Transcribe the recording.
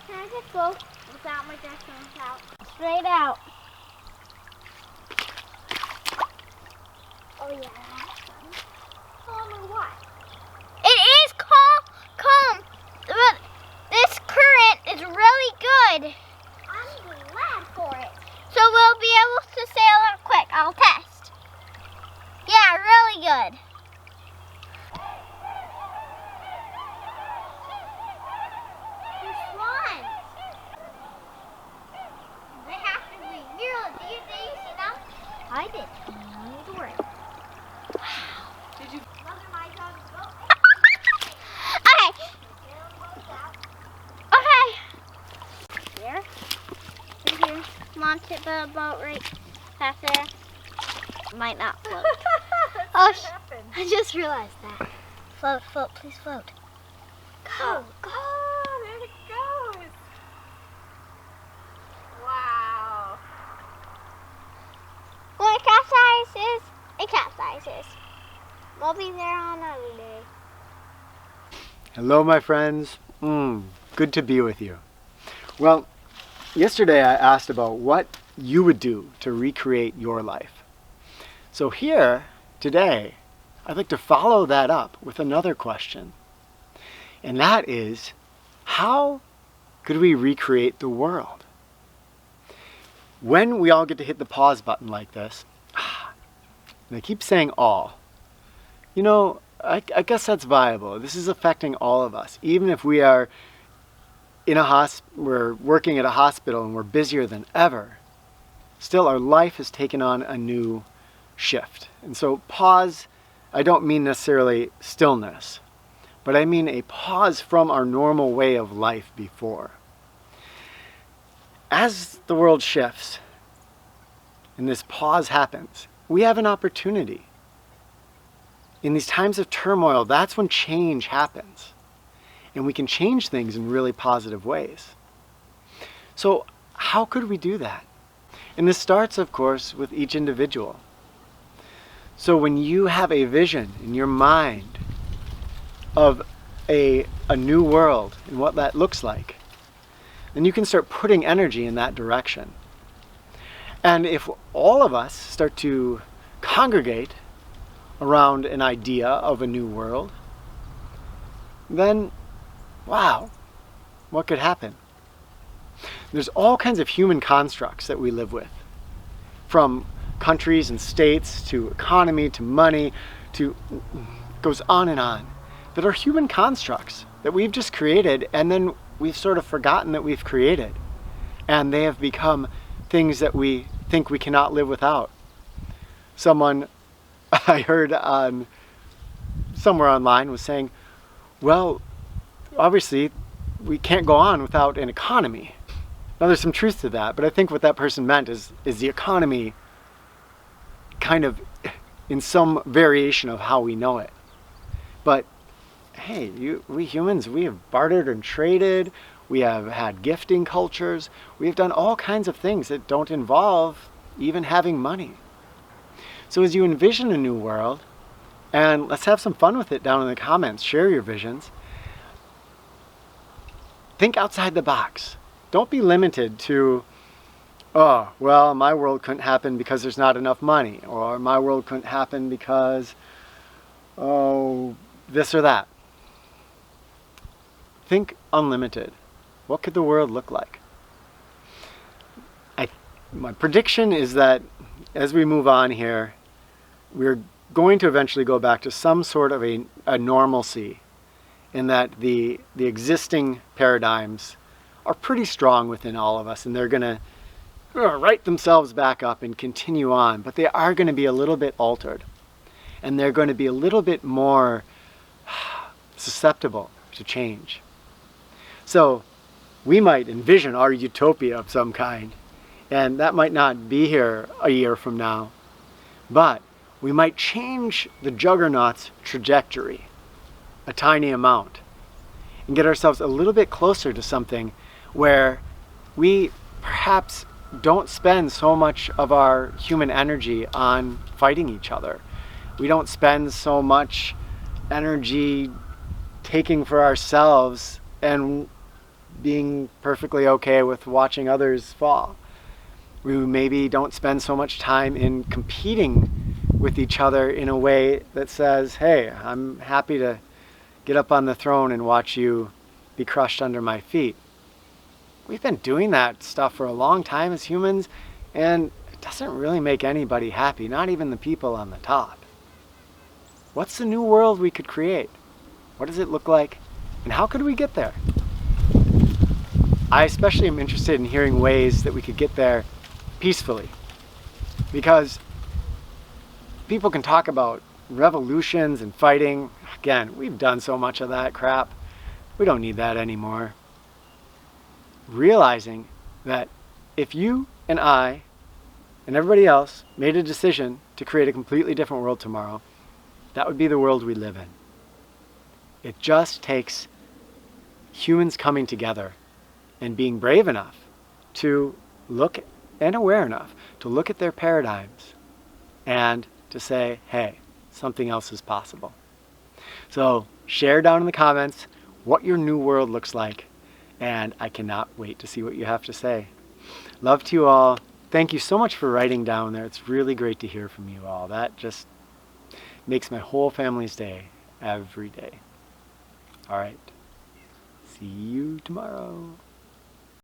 Can I just go without my dress and without? Straight out. Oh yeah, that's fun. Calm or what? It is calm, but this current is really good. I'm glad for it. So we'll be able to sail out quick. I'll test. Yeah, really good. There's swans. They have to be here. Did you see them? I did. No need to worry. Wow. Did you? Mother, my dog, go. Okay. Okay. Here. And here. Come on, tip the boat right past there. Might not float. Oh, I just realized that. Float, float, please float. Go, go. Oh, there it goes. Wow. When it capsizes, it capsizes. We'll be there on another day. Hello, my friends. Good to be with you. Well, yesterday I asked about what you would do to recreate your life. So here, today, I'd like to follow that up with another question. And that is, how could we recreate the world? When we all get to hit the pause button like this, and I keep saying all, you know, I guess that's viable. This is affecting all of us. Even if we are in we're working at a hospital and we're busier than ever, still our life has taken on a new shift. And so pause, I don't mean necessarily stillness, but I mean a pause from our normal way of life before. As the world shifts and this pause happens, we have an opportunity. In these times of turmoil, that's when change happens. And we can change things in really positive ways. So how could we do that? And this starts, of course, with each individual. So when you have a vision in your mind of a new world and what that looks like, then you can start putting energy in that direction. And if all of us start to congregate around an idea of a new world, then, wow, what could happen? There's all kinds of human constructs that we live with, from countries and states to economy to money to goes on, that are human constructs that we've just created, and then we've sort of forgotten that we've created, and they have become things that we think we cannot live without. Someone I heard on somewhere online was saying, well, obviously we can't go on without an economy. Now there's some truth to that, but I think what that person meant is the economy kind of in some variation of how we know it. But hey, we humans, we have bartered and traded, we have had gifting cultures, we have done all kinds of things that don't involve even having money. So as you envision a new world, and let's have some fun with it down in the comments, share your visions, think outside the box. Don't be limited to, oh, well, my world couldn't happen because there's not enough money, or my world couldn't happen because, oh, this or that. Think unlimited. What could the world look like? My prediction is that as we move on here, we're going to eventually go back to some sort of a normalcy, in that the existing paradigms are pretty strong within all of us, and they're going to right themselves back up and continue on, but they are going to be a little bit altered, and they're going to be a little bit more susceptible to change. So we might envision our utopia of some kind, and that might not be here a year from now, but we might change the juggernaut's trajectory a tiny amount and get ourselves a little bit closer to something where we perhaps don't spend so much of our human energy on fighting each other. We don't spend so much energy taking for ourselves and being perfectly okay with watching others fall. We maybe don't spend so much time in competing with each other in a way that says, hey, I'm happy to get up on the throne and watch you be crushed under my feet. We've been doing that stuff for a long time as humans, and it doesn't really make anybody happy, not even the people on the top. What's the new world we could create? What does it look like? And how could we get there? I especially am interested in hearing ways that we could get there peacefully. Because people can talk about revolutions and fighting. Again, we've done so much of that crap. We don't need that anymore. Realizing that if you and I and everybody else made a decision to create a completely different world tomorrow, that would be the world we live in. It just takes humans coming together and being brave enough to look, and aware enough to look at their paradigms and to say, hey, something else is possible. So share down in the comments what your new world looks like, and I cannot wait to see what you have to say. Love to you all. Thank you so much for writing down there. It's really great to hear from you all. That just makes my whole family's day every day. All right. See you tomorrow.